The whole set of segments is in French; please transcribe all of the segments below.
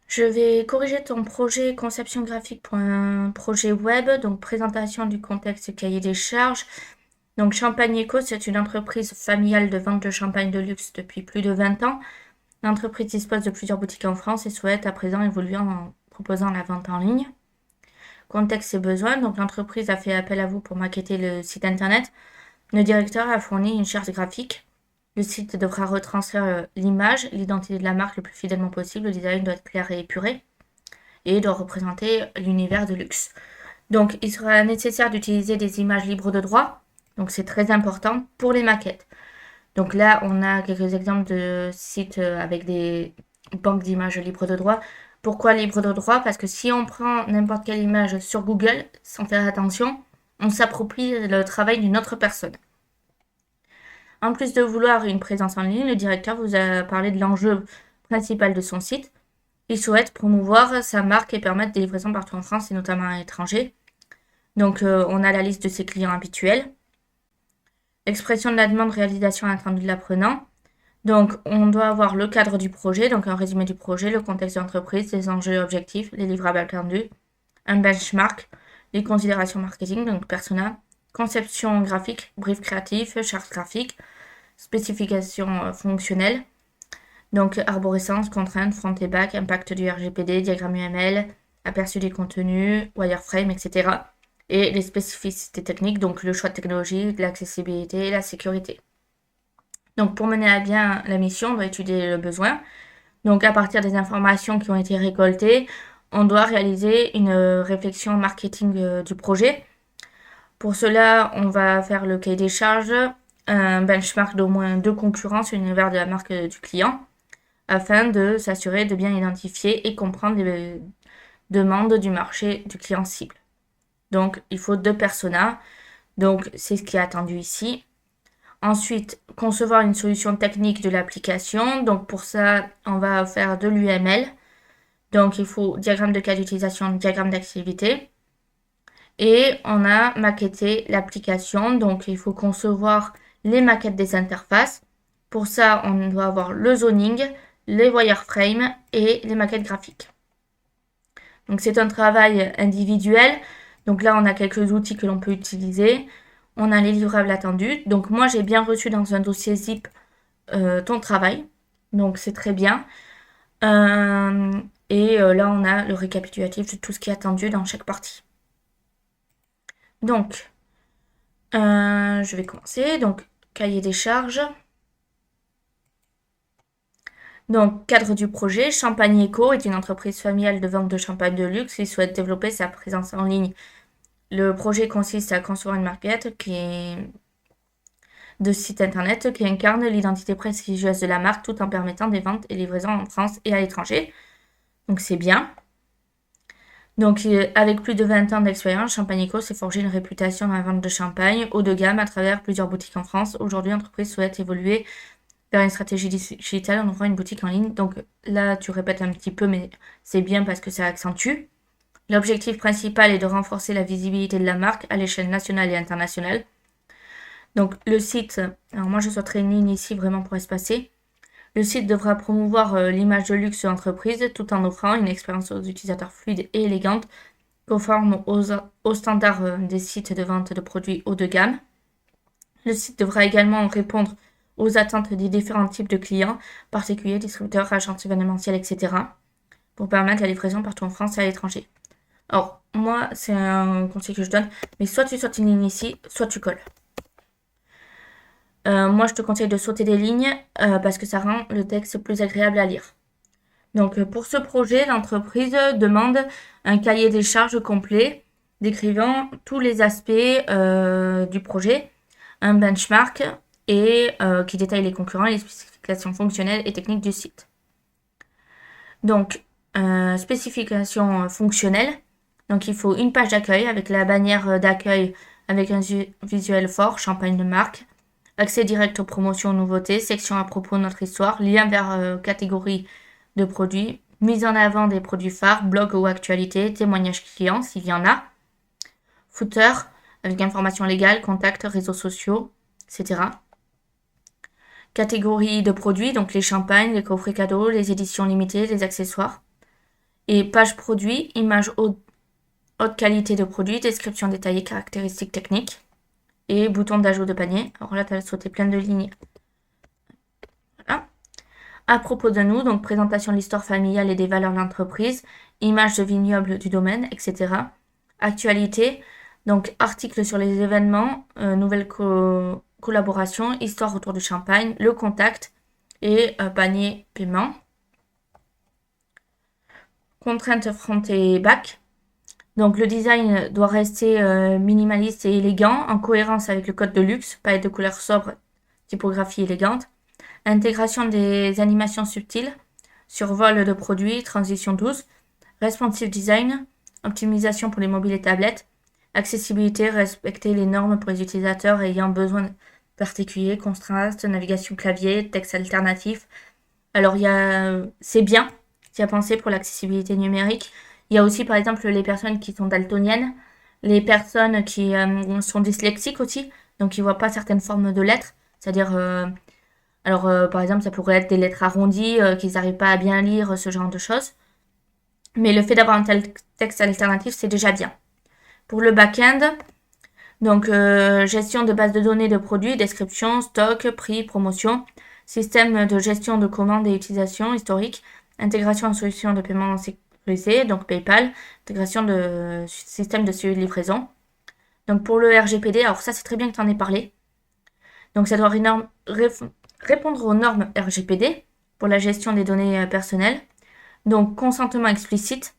Je vais corriger ton projet conception graphique pour un projet web, donc présentation du contexte cahier des charges. Donc Champagne Eco, c'est une entreprise familiale de vente de champagne de luxe depuis plus de 20 ans. L'entreprise dispose de plusieurs boutiques en France et souhaite à présent évoluer en proposant la vente en ligne. Contexte et besoins, donc l'entreprise a fait appel à vous pour maqueter le site internet. Le directeur a fourni une charte graphique. Le site devra retranscrire l'image, l'identité de la marque le plus fidèlement possible. Le design doit être clair et épuré et doit représenter l'univers de luxe. Donc, il sera nécessaire d'utiliser des images libres de droit. Donc, c'est très important pour les maquettes. Donc là, on a quelques exemples de sites avec des banques d'images libres de droit. Pourquoi libre de droit? Parce que si on prend n'importe quelle image sur Google, sans faire attention, on s'approprie le travail d'une autre personne. En plus de vouloir une présence en ligne, le directeur vous a parlé de l'enjeu principal de son site. Il souhaite promouvoir sa marque et permettre des livraisons partout en France et notamment à l'étranger. Donc on a la liste de ses clients habituels. Expression de la demande, réalisation attendue de l'apprenant. Donc on doit avoir le cadre du projet, donc un résumé du projet, le contexte de l'entreprise, les enjeux et objectifs, les livrables attendus, un benchmark, les considérations marketing, donc persona, conception graphique, brief créatif, charte graphique, spécification fonctionnelle, donc arborescence, contraintes, front et back, impact du RGPD, diagramme UML, aperçu des contenus, wireframe, etc. Et les spécificités techniques, donc le choix de technologie, l'accessibilité, la sécurité. Donc pour mener à bien la mission, on doit étudier le besoin. Donc à partir des informations qui ont été récoltées, on doit réaliser une réflexion marketing du projet. Pour cela, on va faire le cahier des charges, un benchmark d'au moins 2 concurrents sur l'univers de la marque du client, afin de s'assurer de bien identifier et comprendre les demandes du marché du client cible. Donc il faut 2 personas, donc c'est ce qui est attendu ici. Ensuite, concevoir une solution technique de l'application. Donc pour ça, on va faire de l'UML. Donc il faut diagramme de cas d'utilisation, diagramme d'activité. Et on a maquetté l'application. Donc il faut concevoir les maquettes des interfaces. Pour ça, on doit avoir le zoning, les wireframes et les maquettes graphiques. Donc c'est un travail individuel. Donc là, on a quelques outils que l'on peut utiliser. On a les livrables attendus. Donc moi, j'ai bien reçu dans un dossier zip ton travail. Donc c'est très bien. Là, on a le récapitulatif de tout ce qui est attendu dans chaque partie. Donc, je vais commencer. Donc, cahier des charges. Donc, cadre du projet, Champagne Eco est une entreprise familiale de vente de champagne de luxe qui souhaite développer sa présence en ligne. Le projet consiste à construire une maquette de site internet qui incarne l'identité prestigieuse de la marque tout en permettant des ventes et livraisons en France et à l'étranger. Donc c'est bien. Donc avec plus de 20 ans d'expérience, Champagne Eco s'est forgé une réputation dans la vente de champagne haut de gamme à travers plusieurs boutiques en France. Aujourd'hui, l'entreprise souhaite évoluer vers une stratégie digitale en ouvrant une boutique en ligne. Donc là, tu répètes un petit peu, mais c'est bien parce que ça accentue. L'objectif principal est de renforcer la visibilité de la marque à l'échelle nationale et internationale. Donc le site, alors moi je souhaiterais une ligne ici vraiment pour espacer. Le site devra promouvoir l'image de luxe de l'entreprise tout en offrant une expérience aux utilisateurs fluide et élégante conforme aux standards des sites de vente de produits haut de gamme. Le site devra également répondre aux attentes des différents types de clients, particuliers, distributeurs, agences événementielles, etc., pour permettre la livraison partout en France et à l'étranger. Alors, moi, c'est un conseil que je donne, mais soit tu sautes une ligne ici, soit tu colles. Moi, je te conseille de sauter des lignes parce que ça rend le texte plus agréable à lire. Donc, pour ce projet, l'entreprise demande un cahier des charges complet décrivant tous les aspects du projet, un benchmark et qui détaille les concurrents et les spécifications fonctionnelles et techniques du site. Donc, spécifications fonctionnelles. Donc, il faut une page d'accueil avec la bannière d'accueil avec un visuel fort, champagne de marque. Accès direct aux promotions, aux nouveautés, section à propos de notre histoire, lien vers catégorie de produits, mise en avant des produits phares, blog ou actualité, témoignages clients s'il y en a, footer avec informations légales, contacts, réseaux sociaux, etc. Catégorie de produits, donc les champagnes, les coffrets cadeaux, les éditions limitées, les accessoires. Et page produit, image haute qualité de produit, description détaillée, caractéristiques techniques. Et bouton d'ajout de panier. Alors là, tu as sauté plein de lignes. Voilà. À propos de nous, donc présentation de l'histoire familiale et des valeurs de l'entreprise, image de vignoble du domaine, etc. Actualité, donc article sur les événements, nouvelles collaborations, histoire autour du champagne, le contact et panier paiement. Contraintes front et back. Donc le design doit rester minimaliste et élégant, en cohérence avec le code de luxe, palette de couleurs sobres, typographie élégante. Intégration des animations subtiles, survol de produits, transition douce, responsive design, optimisation pour les mobiles et tablettes, accessibilité, respecter les normes pour les utilisateurs ayant besoin particuliers, contraste, navigation clavier, texte alternatif. Alors c'est bien, tu as pensé pour l'accessibilité numérique. Il y a aussi par exemple les personnes qui sont daltoniennes, les personnes qui sont dyslexiques aussi, donc qui ne voient pas certaines formes de lettres, c'est-à-dire par exemple, ça pourrait être des lettres arrondies, qu'ils n'arrivent pas à bien lire, ce genre de choses. Mais le fait d'avoir un tel texte alternatif, c'est déjà bien. Pour le back-end, donc gestion de base de données de produits, description, stock, prix, promotion, système de gestion de commandes et utilisation historique, intégration en solution de paiement sécurisé, donc PayPal, intégration de système de suivi de livraison. Donc pour le RGPD, alors ça c'est très bien que tu en aies parlé. Donc ça doit répondre aux normes RGPD pour la gestion des données personnelles. Donc consentement explicite,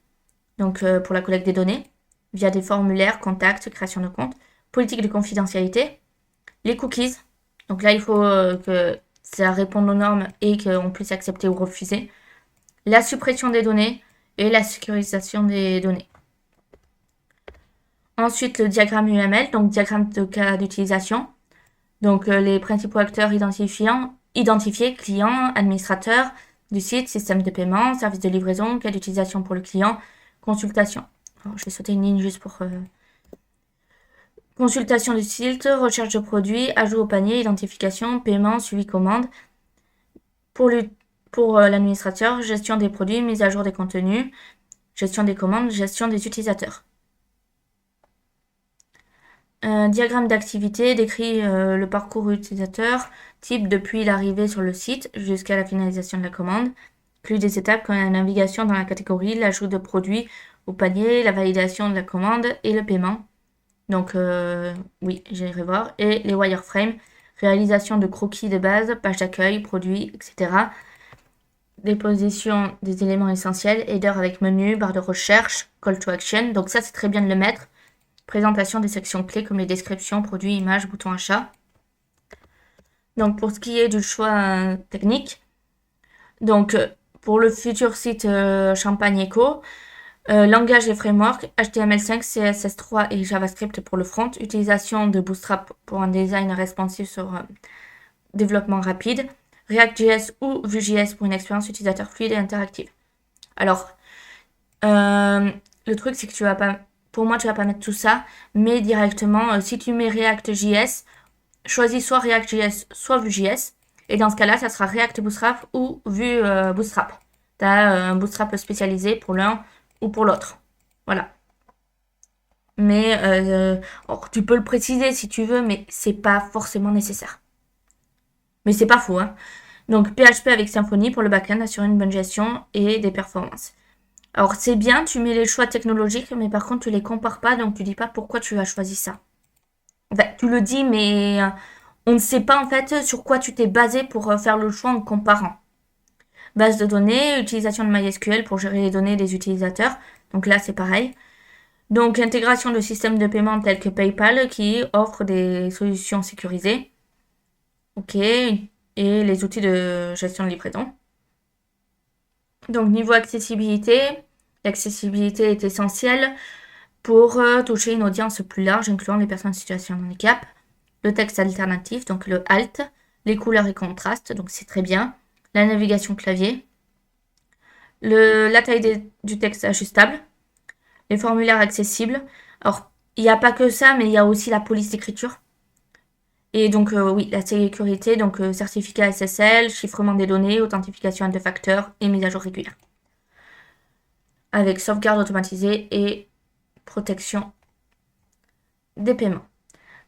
donc pour la collecte des données, via des formulaires, contacts, création de compte, politique de confidentialité, les cookies. Donc là, il faut que ça réponde aux normes et qu'on puisse accepter ou refuser. La suppression des données et la sécurisation des données. Ensuite, le diagramme UML, donc diagramme de cas d'utilisation. Donc les principaux acteurs identifiés, clients, administrateurs du site, système de paiement, service de livraison, cas d'utilisation pour le client, consultation. Alors, je vais sauter une ligne juste pour... Consultation du site, recherche de produits, ajout au panier, identification, paiement, suivi commande. Pour l'administrateur, gestion des produits, mise à jour des contenus, gestion des commandes, gestion des utilisateurs. Diagramme d'activité décrit le parcours utilisateur, type depuis l'arrivée sur le site jusqu'à la finalisation de la commande, inclut des étapes comme la navigation dans la catégorie, l'ajout de produits au panier, la validation de la commande et le paiement. Donc oui, j'irai voir. Et les wireframes, réalisation de croquis de base, page d'accueil, produits, etc. Déposition des éléments essentiels, header avec menu, barre de recherche, call to action. Donc ça, c'est très bien de le mettre. Présentation des sections clés comme les descriptions, produits, images, boutons achat. Donc pour ce qui est du choix technique, donc pour le futur site Champagne Eco, langage et framework, HTML5, CSS3 et JavaScript pour le front, utilisation de Bootstrap pour un design responsive sur développement rapide, React.js ou Vue.js pour une expérience utilisateur fluide et interactive. Alors, le truc c'est que pour moi tu vas pas mettre tout ça, mais directement, si tu mets React.js, choisis soit React.js, soit Vue.js, et dans ce cas-là, ça sera React Bootstrap ou Vue Bootstrap. Tu as un Bootstrap spécialisé pour l'un ou pour l'autre. Voilà. Mais tu peux le préciser si tu veux, mais c'est pas forcément nécessaire. Mais c'est pas faux, hein. Donc PHP avec Symfony pour le backend, assurer une bonne gestion et des performances. Alors c'est bien, tu mets les choix technologiques, mais par contre tu les compares pas, donc tu dis pas pourquoi tu as choisi ça. Enfin, tu le dis, mais on ne sait pas en fait sur quoi tu t'es basé pour faire le choix en comparant. Base de données, utilisation de MySQL pour gérer les données des utilisateurs. Donc là, c'est pareil. Donc, intégration de systèmes de paiement tels que PayPal qui offrent des solutions sécurisées. OK. Et les outils de gestion de livraison. Donc, niveau accessibilité, l'accessibilité est essentielle pour toucher une audience plus large, incluant les personnes en situation de handicap. Le texte alternatif, donc le HALT, les couleurs et contrastes, donc c'est très bien. La navigation clavier, la taille du texte ajustable, les formulaires accessibles. Alors, il n'y a pas que ça, mais il y a aussi la police d'écriture. Et donc, oui, la sécurité, donc certificat SSL, chiffrement des données, authentification à 2 facteurs et mise à jour régulière. avec sauvegarde automatisée et protection des paiements.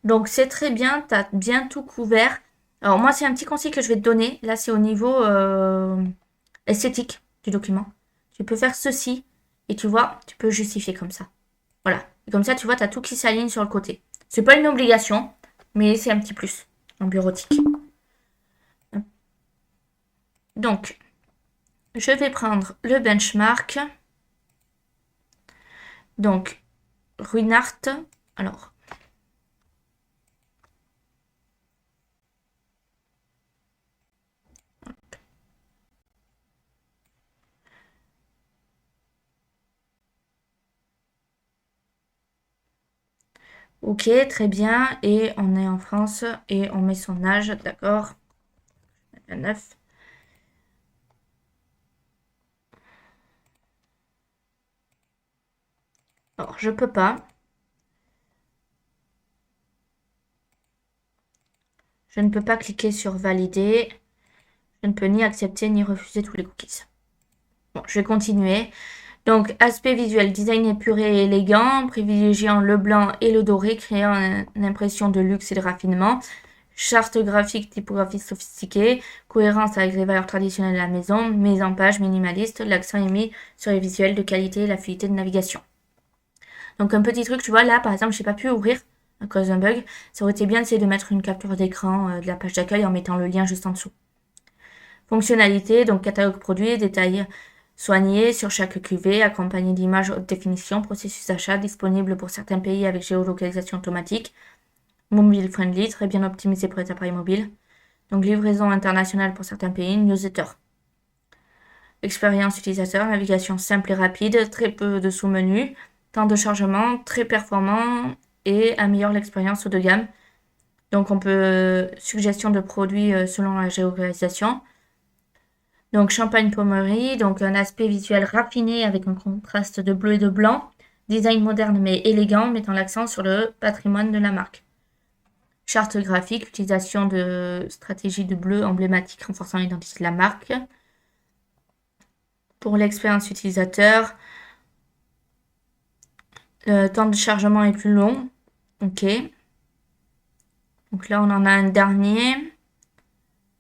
Donc c'est très bien, tu as bien tout couvert. Alors moi, c'est un petit conseil que je vais te donner. Là, c'est au niveau esthétique du document. Tu peux faire ceci et tu vois, tu peux justifier comme ça. Voilà. Et comme ça, tu vois, tu as tout qui s'aligne sur le côté. C'est pas une obligation, mais c'est un petit plus en bureautique. Donc, je vais prendre le benchmark. Donc, Ruinart. Alors, ok, très bien. Et on est en France et on met son âge, d'accord. 9. Alors, je peux pas. Je ne peux pas cliquer sur valider. Je ne peux ni accepter ni refuser tous les cookies. Bon, je vais continuer. Donc, aspect visuel, design épuré et élégant, privilégiant le blanc et le doré, créant une impression de luxe et de raffinement. Charte graphique, typographie sophistiquée, cohérence avec les valeurs traditionnelles de la maison, mise en page minimaliste, l'accent est mis sur les visuels de qualité et la fluidité de navigation. Donc un petit truc, tu vois, là par exemple, j'ai pas pu ouvrir à cause d'un bug. Ça aurait été bien d'essayer de mettre une capture d'écran de la page d'accueil en mettant le lien juste en dessous. Fonctionnalité, donc catalogue produit, détail soigné sur chaque cuvée, accompagné d'images haute définition, processus d'achat disponible pour certains pays avec géolocalisation automatique, mobile friendly, très bien optimisé pour les appareils mobiles. Donc livraison internationale pour certains pays, newsletter. Expérience utilisateur, navigation simple et rapide, très peu de sous-menus, temps de chargement très performant et améliore l'expérience haut de gamme. Donc on peut suggestion de produits selon la géolocalisation. Donc champagne pommerie, donc un aspect visuel raffiné avec un contraste de bleu et de blanc, design moderne mais élégant mettant l'accent sur le patrimoine de la marque. Charte graphique, utilisation de stratégies de bleu emblématique renforçant l'identité de la marque. Pour l'expérience utilisateur, le temps de chargement est plus long. Ok. Donc là, on en a un dernier.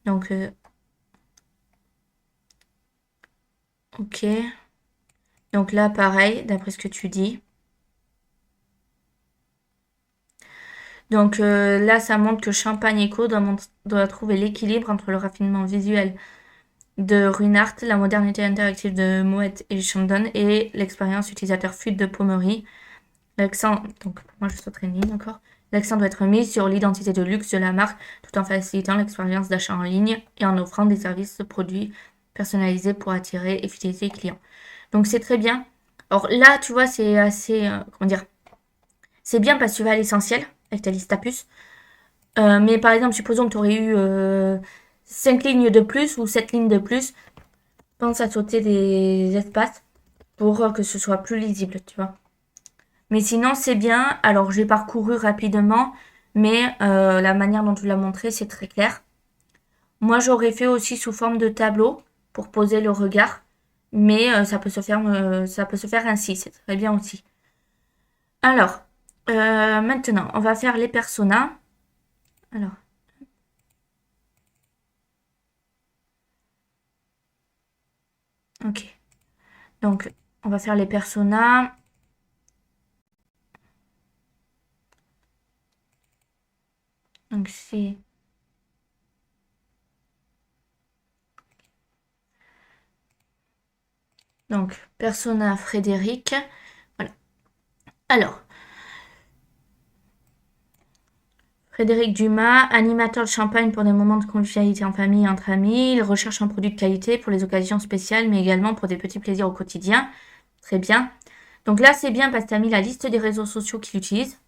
Donc, ok. Donc là, pareil, d'après ce que tu dis. Donc là, ça montre que Champagne Eco doit trouver l'équilibre entre le raffinement visuel de Ruinart, la modernité interactive de Moet et Chandon et l'expérience utilisateur fluide de Pommery. L'accent, donc moi je sauterai une ligne encore. L'accent doit être mis sur l'identité de luxe de la marque tout en facilitant l'expérience d'achat en ligne et en offrant des services de produits personnalisés pour attirer et fidéliser les clients. Donc c'est très bien. Alors là, tu vois, c'est assez, comment dire, c'est bien parce que tu vas à l'essentiel avec ta liste à puces. Mais par exemple, supposons que tu aurais eu 5 lignes de plus ou 7 lignes de plus. Pense à sauter des espaces pour que ce soit plus lisible, tu vois. Mais sinon, c'est bien. Alors, j'ai parcouru rapidement, mais la manière dont tu l'as montré, c'est très clair. Moi, j'aurais fait aussi sous forme de tableau pour poser le regard, mais ça peut se faire ainsi, c'est très bien aussi. Alors, maintenant, on va faire les personas. Alors, ok. Donc, on va faire les personas. Donc, c'est... Donc, persona Frédéric. Voilà. Alors, Frédéric Dumas, animateur de champagne pour des moments de convivialité en famille et entre amis. Il recherche un produit de qualité pour les occasions spéciales, mais également pour des petits plaisirs au quotidien. Très bien. Donc là, c'est bien parce que tu as mis la liste des réseaux sociaux qu'il utilise.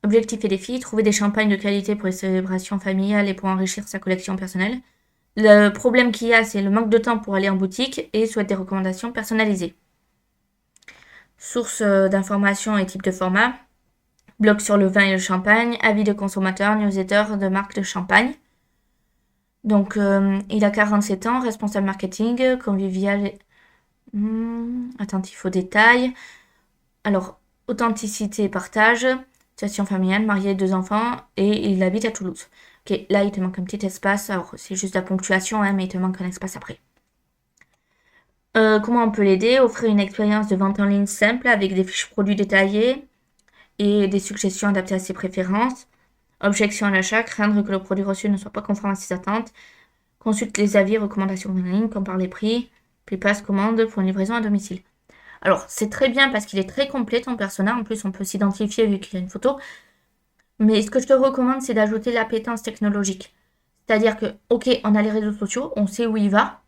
Objectif et défi, trouver des champagnes de qualité pour les célébrations familiales et pour enrichir sa collection personnelle. Le problème qu'il y a, c'est le manque de temps pour aller en boutique et souhaite des recommandations personnalisées. Source d'informations et type de format. Blog sur le vin et le champagne, avis de consommateurs, newsletter de marque de champagne. Donc, il a 47 ans, responsable marketing, convivial. attentif aux détails. Alors, authenticité, partage, situation familiale, marié, 2 enfants, et il habite à Toulouse. Ok, là, il te manque un petit espace. Alors, c'est juste la ponctuation, hein, mais il te manque un espace après. Comment on peut l'aider? Offrir une expérience de vente en ligne simple avec des fiches produits détaillées et des suggestions adaptées à ses préférences. Objection à l'achat, craindre que le produit reçu ne soit pas conforme à ses attentes. Consulte les avis, recommandations en ligne, compare les prix, puis passe commande pour une livraison à domicile. Alors, c'est très bien parce qu'il est très complet ton persona. En plus, on peut s'identifier vu qu'il y a une photo. Mais ce que je te recommande, c'est d'ajouter l'appétence technologique. C'est-à-dire que, ok, on a les réseaux sociaux, on sait où il va.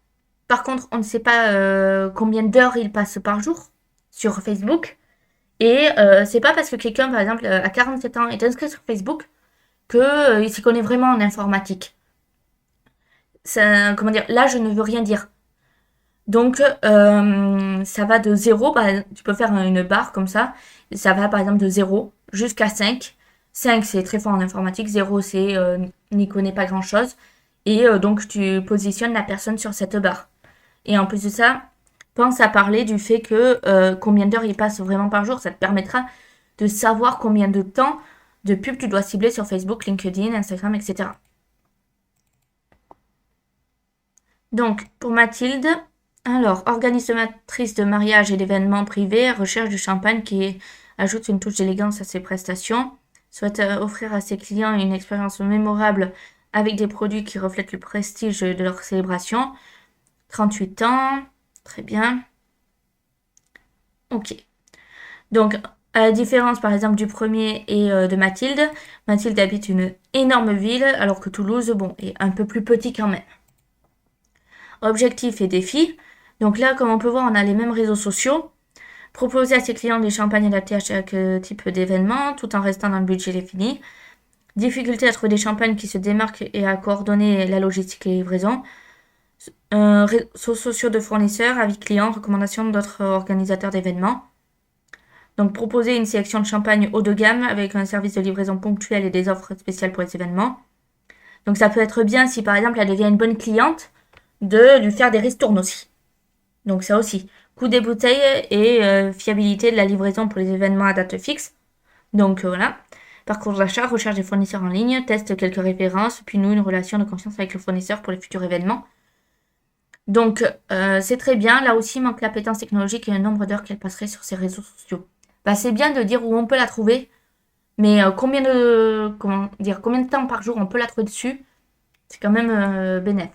Par contre, on ne sait pas combien d'heures il passe par jour sur Facebook. Et c'est pas parce que quelqu'un, par exemple, à 47 ans est inscrit sur Facebook qu'il s'y connaît vraiment en informatique. Comment dire, là, je ne veux rien dire. Donc, ça va de 0, tu peux faire une barre comme ça. Ça va par exemple de 0 jusqu'à 5. 5, c'est très fort en informatique. 0, c'est n'y connaît pas grand-chose. Et donc, tu positionnes la personne sur cette barre. Et en plus de ça, pense à parler du fait que combien d'heures il passe vraiment par jour. Ça te permettra de savoir combien de temps de pub tu dois cibler sur Facebook, LinkedIn, Instagram, etc. Donc, pour Mathilde, alors, organisatrice de mariage et d'événements privés, recherche du champagne qui ajoute une touche d'élégance à ses prestations, souhaite offrir à ses clients une expérience mémorable avec des produits qui reflètent le prestige de leur célébration. 38 ans, très bien. Ok. Donc, à la différence par exemple du premier et de Mathilde, Mathilde habite une énorme ville alors que Toulouse, bon, est un peu plus petit quand même. Objectifs et défis. Donc là, comme on peut voir, on a les mêmes réseaux sociaux. Proposer à ses clients des champagnes adaptés à chaque type d'événement, tout en restant dans le budget défini. Difficulté à trouver des champagnes qui se démarquent et à coordonner la logistique et livraison. Réseaux sociaux de fournisseurs, avis clients, recommandations d'autres organisateurs d'événements. Donc proposer une sélection de champagne haut de gamme avec un service de livraison ponctuel et des offres spéciales pour les événements. Donc ça peut être bien si par exemple elle devient une bonne cliente de lui faire des ristournes aussi. Donc ça aussi. Coût des bouteilles et fiabilité de la livraison pour les événements à date fixe. Donc voilà. Parcours d'achat, recherche des fournisseurs en ligne, teste quelques références, puis noue une relation de confiance avec le fournisseur pour les futurs événements. Donc c'est très bien. Là aussi, il manque l'appétence technologique et le nombre d'heures qu'elle passerait sur ses réseaux sociaux. C'est bien de dire où on peut la trouver, mais combien de temps par jour on peut la trouver dessus, c'est quand même bénéf.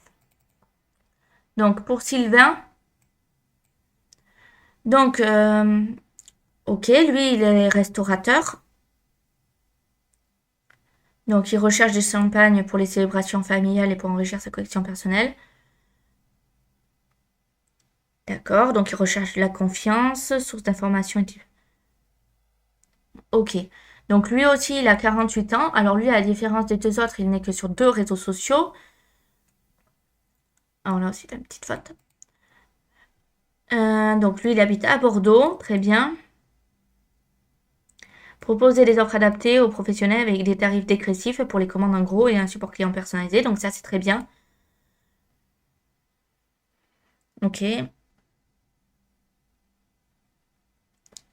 Donc pour Sylvain, donc ok, lui il est restaurateur. Donc il recherche des champagnes pour les célébrations familiales et pour enrichir sa collection personnelle. D'accord, donc il recherche la confiance, source d'information et ok. Donc lui aussi, il a 48 ans. Alors lui, à la différence des deux autres, il n'est que sur 2 réseaux sociaux. Alors là aussi, il a une petite faute. Donc lui, il habite à Bordeaux. Très bien. Proposer des offres adaptées aux professionnels avec des tarifs dégressifs pour les commandes en gros et un support client personnalisé. Donc ça, c'est très bien. Ok.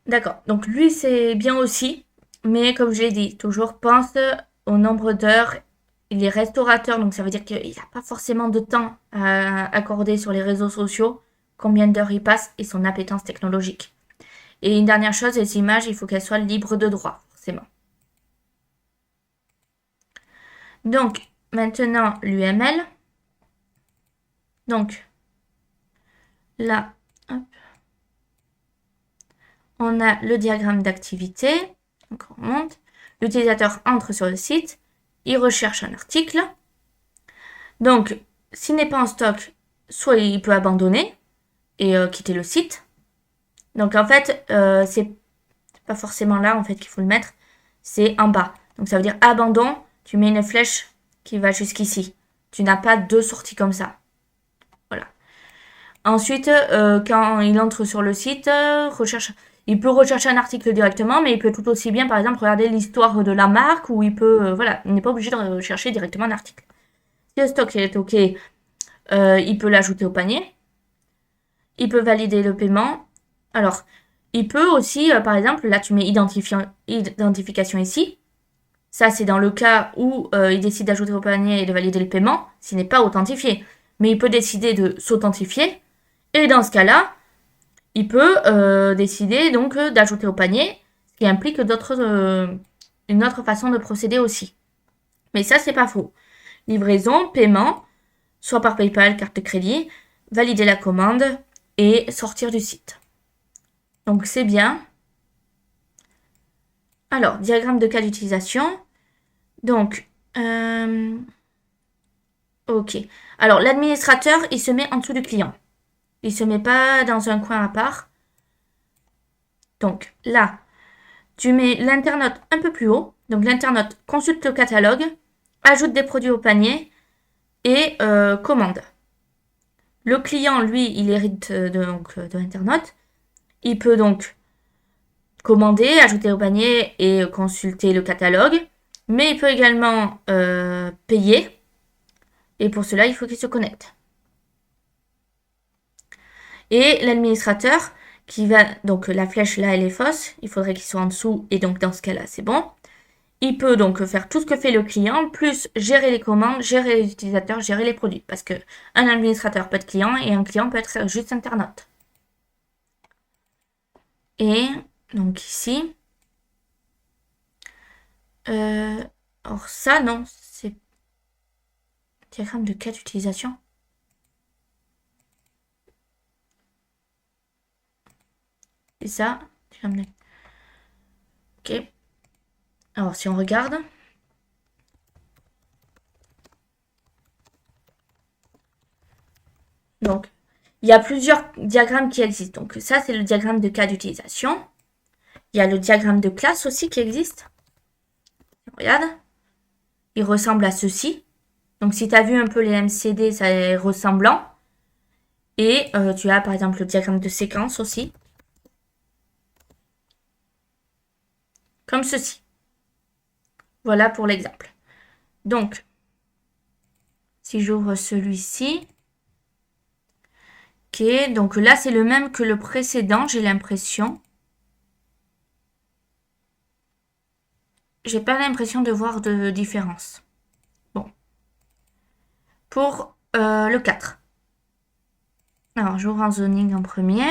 D'accord. Donc lui, c'est bien aussi. Mais comme je l'ai dit, toujours pense au nombre d'heures. Il est restaurateur, donc ça veut dire qu'il n'a pas forcément de temps à accorder sur les réseaux sociaux. Combien d'heures il passe et son appétence technologique. Et une dernière chose, les images, il faut qu'elles soient libres de droit, forcément. Donc, maintenant, l'UML. Donc, là, hop, on a le diagramme d'activité. Donc, on remonte. L'utilisateur entre sur le site. Il recherche un article. Donc, s'il n'est pas en stock, soit il peut abandonner et quitter le site. Donc, en fait, c'est pas forcément là en fait qu'il faut le mettre. C'est en bas. Donc, ça veut dire abandon. Tu mets une flèche qui va jusqu'ici. Tu n'as pas 2 sorties comme ça. Voilà. Ensuite, quand il entre sur le site, il peut rechercher un article directement, mais il peut tout aussi bien, par exemple, regarder l'histoire de la marque, ou il peut, voilà, il n'est pas obligé de rechercher directement un article. Si le stock est OK, il peut l'ajouter au panier. Il peut valider le paiement. Alors, il peut aussi, par exemple, là tu mets identification ici. Ça, c'est dans le cas où il décide d'ajouter au panier et de valider le paiement, s'il n'est pas authentifié. Mais il peut décider de s'authentifier. Et dans ce cas-là, il peut décider donc d'ajouter au panier, ce qui implique une autre façon de procéder aussi. Mais ça, c'est pas faux. Livraison, paiement, soit par PayPal, carte de crédit, valider la commande et sortir du site. Donc c'est bien. Alors, diagramme de cas d'utilisation. Donc, ok. Alors, l'administrateur, il se met en dessous du client. Il se met pas dans un coin à part. Donc, là, tu mets l'internaute un peu plus haut. Donc, l'internaute consulte le catalogue, ajoute des produits au panier et commande. Le client, lui, il hérite de l'internaute. Il peut donc commander, ajouter au panier et consulter le catalogue. Mais il peut également payer. Et pour cela, il faut qu'il se connecte. Et l'administrateur qui va, donc la flèche là, elle est fausse. Il faudrait qu'il soit en dessous. Et donc dans ce cas-là, c'est bon. Il peut donc faire tout ce que fait le client, plus gérer les commandes, gérer les utilisateurs, gérer les produits. Parce que un administrateur peut être client et un client peut être juste internaute. Et donc ici, alors ça non, c'est diagramme de cas d'utilisation. C'est ça. Ok. Alors si on regarde. Donc, il y a plusieurs diagrammes qui existent. Donc ça, c'est le diagramme de cas d'utilisation. Il y a le diagramme de classe aussi qui existe. Regarde. Il ressemble à ceci. Donc si tu as vu un peu les MCD, ça est ressemblant. Et tu as par exemple le diagramme de séquence aussi. Comme ceci. Voilà pour l'exemple. Donc, si j'ouvre celui-ci. Ok, donc là c'est le même que le précédent, j'ai l'impression. J'ai pas l'impression de voir de différence. Bon. Pour le 4. Alors, j'ouvre un zoning en premier.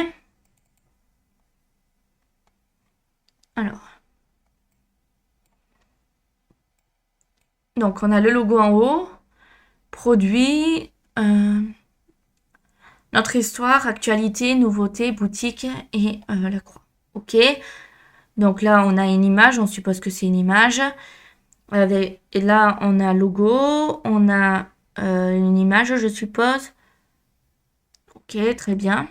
Alors. Donc, on a le logo en haut. Produit. Notre histoire, actualité, nouveauté, boutique et la croix. Ok. Donc là, on a une image. On suppose que c'est une image. Et là, on a logo. On a une image, je suppose. Ok, très bien.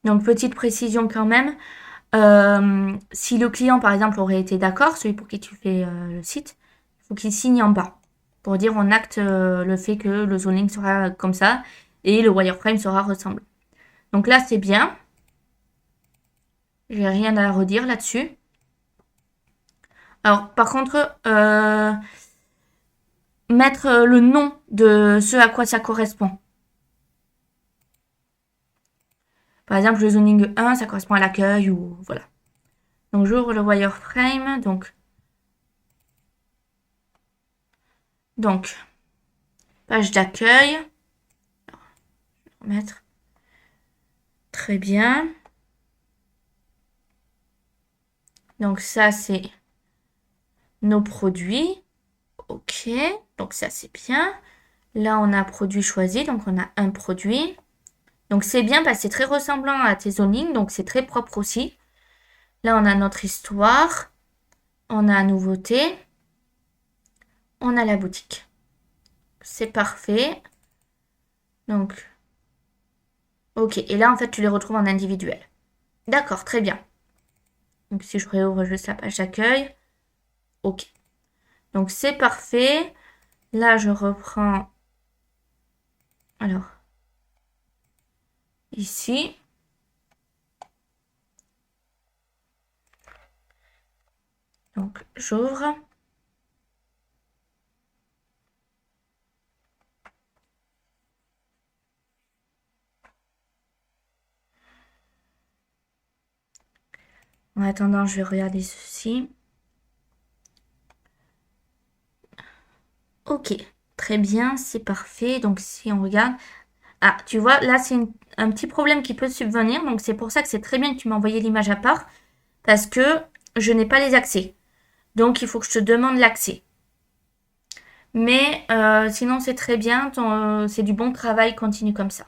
Donc, petite précision quand même. Si le client, par exemple, aurait été d'accord, celui pour qui tu fais le site, il faut qu'il signe en bas pour dire on acte le fait que le zoning sera comme ça et le wireframe sera ressemblant. Donc là, c'est bien. J'ai rien à redire là-dessus. Alors, par contre, mettre le nom de ce à quoi ça correspond. Par exemple, le zoning 1, ça correspond à l'accueil ou voilà. Donc, j'ouvre le wireframe. Donc, page d'accueil. Mettre. Très bien. Donc, ça, c'est nos produits. Ok. Donc, ça, c'est bien. Là, on a produit choisi. Donc, on a un produit. Donc, c'est bien parce que c'est très ressemblant à tes zonings. Donc, c'est très propre aussi. Là, on a notre histoire. On a nouveauté. On a la boutique. C'est parfait. Donc, ok. Et là, en fait, tu les retrouves en individuel. D'accord, très bien. Donc, si je réouvre juste la page d'accueil. Ok. Donc, c'est parfait. Là, je reprends. Alors, ici. Donc, j'ouvre. En attendant, je vais regarder ceci. Ok, très bien, c'est parfait. Donc si on regarde... Ah, tu vois, là, c'est un petit problème qui peut subvenir. Donc c'est pour ça que c'est très bien que tu m'as envoyé l'image à part. Parce que je n'ai pas les accès. Donc il faut que je te demande l'accès. Mais sinon, c'est très bien. C'est du bon travail. Continue comme ça.